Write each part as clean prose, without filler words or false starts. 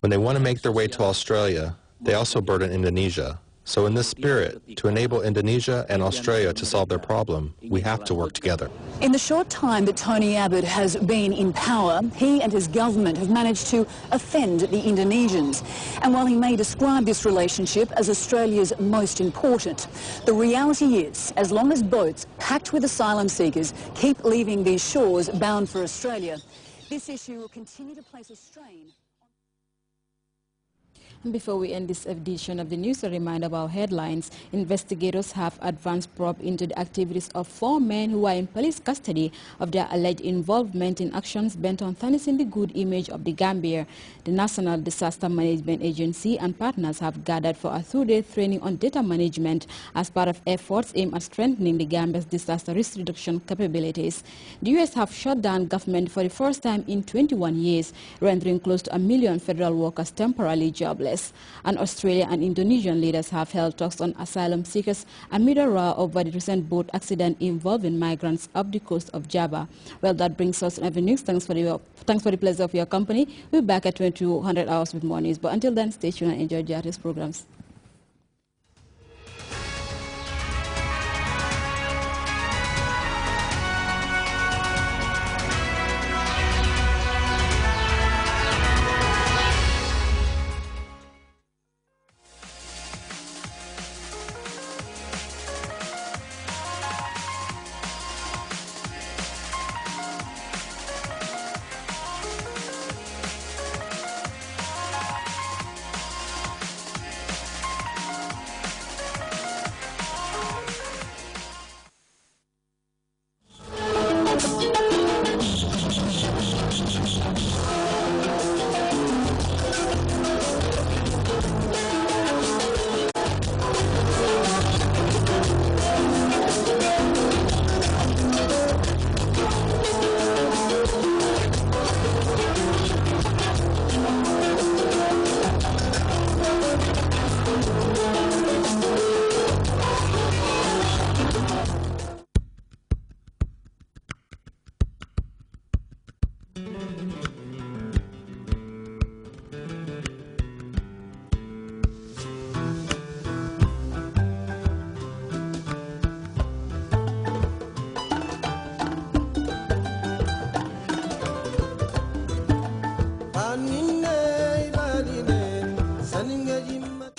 When they want to make their way to Australia, they also burden Indonesia. So in this spirit, to enable Indonesia and Australia to solve their problem, we have to work together. In the short time that Tony Abbott has been in power, he and his government have managed to offend the Indonesians. And while he may describe this relationship as Australia's most important, the reality is, as long as boats packed with asylum seekers keep leaving these shores bound for Australia, this issue will continue to place a strain. Before we end this edition of the news, a reminder of our headlines. Investigators have advanced probe into the activities of 4 men who are in police custody of their alleged involvement in actions bent on tarnishing the good image of the Gambia. The National Disaster Management Agency and partners have gathered for a 2-day training on data management as part of efforts aimed at strengthening the Gambia's disaster risk reduction capabilities. The U.S. have shut down government for the first time in 21 years, rendering close to 1 million federal workers temporarily jobless. And Australia and Indonesian leaders have held talks on asylum seekers amid a row over the recent boat accident involving migrants off the coast of Java. Well, that brings us to the news. Thanks for the pleasure of your company. We'll be back at 2200 hours with more news. But until then, stay tuned and enjoy Grts programs.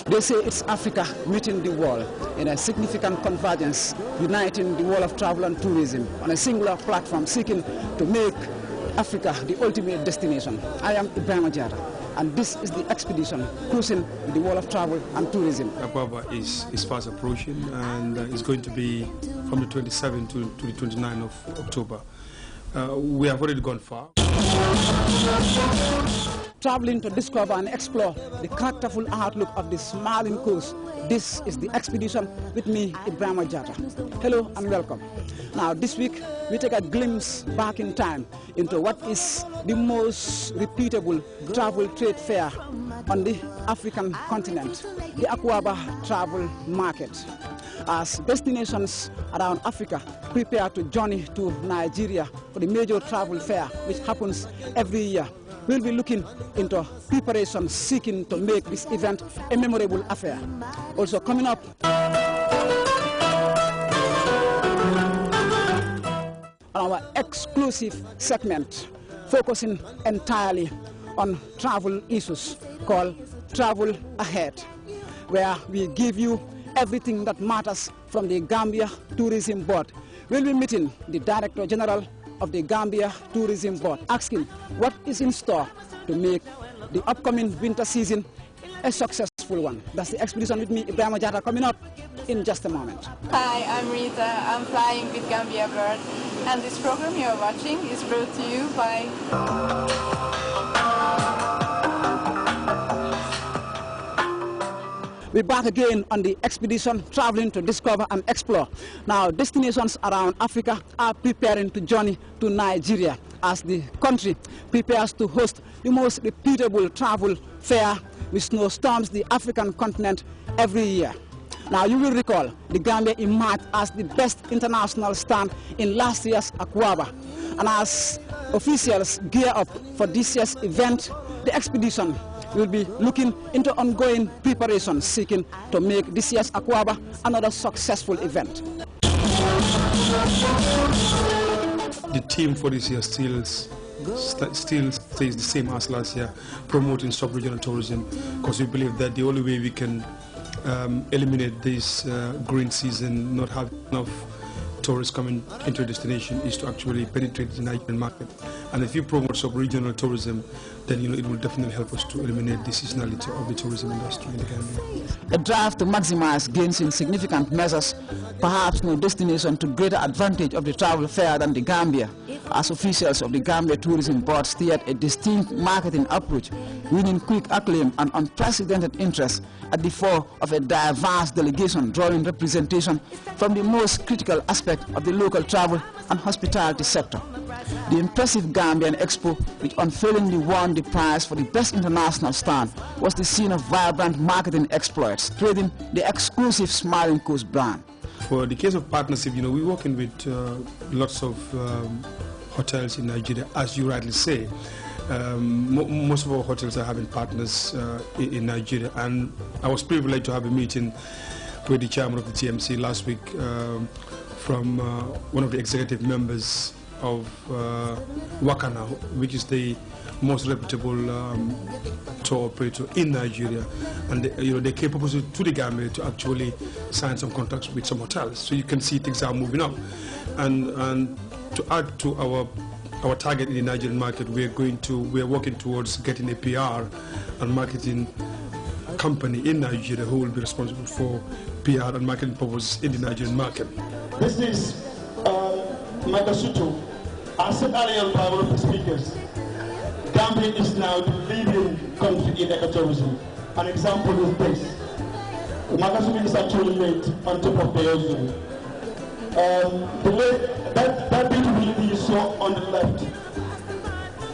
They say it's Africa meeting the world in a significant convergence, uniting the world of travel and tourism on a singular platform, seeking to make Africa the ultimate destination. I am Ibrahim Ajara, and this is the expedition cruising the world of travel and tourism. Akbaba is fast approaching, and it's going to be from the 27th to the 29th of October. We have already gone far. Traveling to discover and explore the characterful outlook of the smiling coast. This is the expedition with me, Ibrahim Ajata. Hello and welcome. Now this week we take a glimpse back in time into what is the most reputable travel trade fair on the African continent, the Akwaaba Travel Market. As destinations around Africa prepare to journey to Nigeria for the major travel fair which happens every year, we'll be looking into preparations seeking to make this event a memorable affair. Also coming up, our exclusive segment focusing entirely on travel issues called Travel Ahead, where we give you everything that matters from the Gambia Tourism Board. We'll be meeting the Director General of the Gambia Tourism Board, asking what is in store to make the upcoming winter season a successful one. That's the expedition with me, Ibrahim Ajata, coming up in just a moment. Hi, I'm Rita. I'm flying with Gambia Bird, and this program you're watching is brought to you by We're back again on the expedition, traveling to discover and explore. Now, destinations around Africa are preparing to journey to Nigeria as the country prepares to host the most reputable travel fair which snowstorms the African continent every year. Now, you will recall the Gambia emerged as the best international stand in last year's Aquaba. And as officials gear up for this year's event, the expedition will be looking into ongoing preparations, seeking to make this year's Aquaba another successful event. The theme for this year still stays the same as last year, promoting sub-regional tourism, because we believe that the only way we can eliminate this green season, not have enough tourists coming into a destination, is to actually penetrate the Nigerian market. And if you promote sub-regional tourism, then it will definitely help us to eliminate the seasonality of the tourism industry in the Gambia. A drive to maximize gains in significant measures, perhaps no destination to greater advantage of the travel fair than the Gambia, as officials of the Gambia Tourism Board steered a distinct marketing approach, winning quick acclaim and unprecedented interest at the fore of a diverse delegation drawing representation from the most critical aspect of the local travel and hospitality sector. The impressive Gambian Expo, which unfailingly won the prize for the best international stand, was the scene of vibrant marketing exploits, trading the exclusive Smiling Coast brand. For the case of partnership, we're working with lots of hotels in Nigeria, as you rightly say. Most of our hotels are having partners in Nigeria, and I was privileged to have a meeting with the chairman of the TMC last week from one of the executive members of Wakana, which is the most reputable tour operator in Nigeria, and they came proposal to the Gambia to actually sign some contracts with some hotels. So you can see things are moving up, and to add to our target in the Nigerian market, we are working towards getting a PR and marketing company in Nigeria who will be responsible for PR and marketing purposes in the Nigerian market. This is Magasuto. I said earlier by one of the speakers, Gambia is now the leading country in ecotourism. An example is this. Magasuto is actually made on top of the ocean. The way that beautiful lady you saw on the left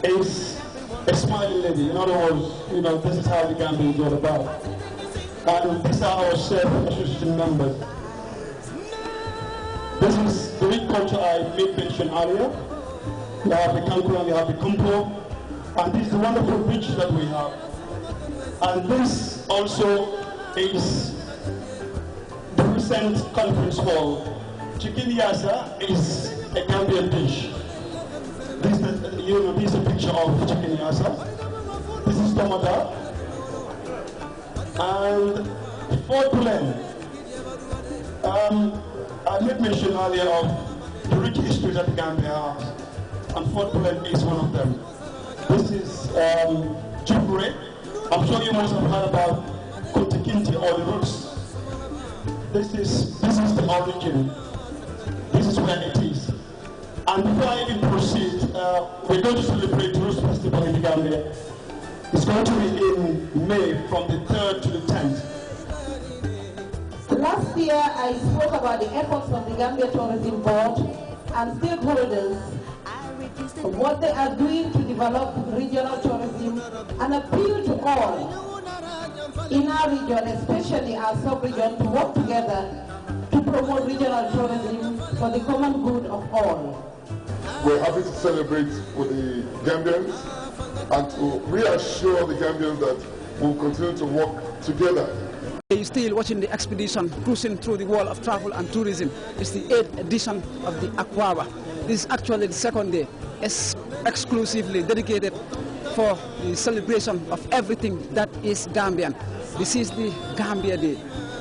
is a smiling lady. In other words, this is how the Gambia is all about. And these are our self-association members. This is the rich culture I made mention earlier. We have the Kanku and we have the Kumpo. And this is the wonderful beach that we have. And this also is the recent conference hall. Chicken Yasa is a Gambian dish. This is a picture of chicken Yasa. This is Tomada. And Fort Glen. I made mention earlier of the rich history that the Gambia has, and Fort Glen is one of them. This is Jibure. I'm sure you must have heard about Kuntikinti or the roots. This is the origin. This is where it is. And before I even proceed, we're going to celebrate the Roots Festival in the Gambia. It's going to be in May from the 3rd to the 10th. Last year, I spoke about the efforts of the Gambia Tourism Board and stakeholders, what they are doing to develop regional tourism and appeal to all in our region, especially our sub-region, to work together to promote regional tourism for the common good of all. We're happy to celebrate with the Gambians and to reassure the Gambians that we'll continue to work together. You're still watching the expedition cruising through the world of travel and tourism. It's the 8th edition of the Aquaba. This is actually the second day. It's exclusively dedicated for the celebration of everything that is Gambian. This is the Gambia Day,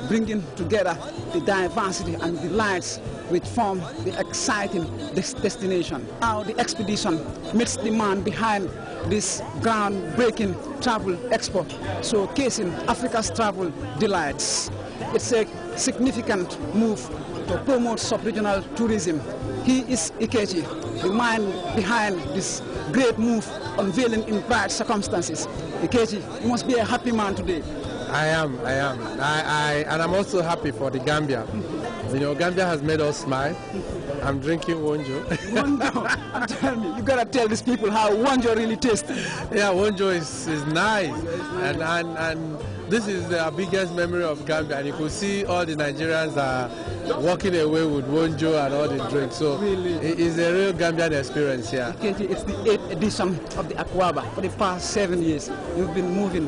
bringing together the diversity and the lights which form the exciting destination. Now the expedition meets the man behind this groundbreaking travel expo, showcasing Africa's travel delights. It's a significant move to promote sub-regional tourism. He is Ikechi, the man behind this great move, unveiling in bright circumstances. Ikechi, you must be a happy man today. I am. And I'm also happy for the Gambia. Gambia has made us smile. I'm drinking Wonjo. Wonjo. Tell me, you gotta tell these people how Wonjo really tastes. Yeah, Wonjo is nice. And this is the biggest memory of Gambia, and you could see all the Nigerians are walking away with Wonjo and all the drinks. So really, it's a real Gambian experience here. It's the 8th edition of the Akwaba. For the past 7 years, you've been moving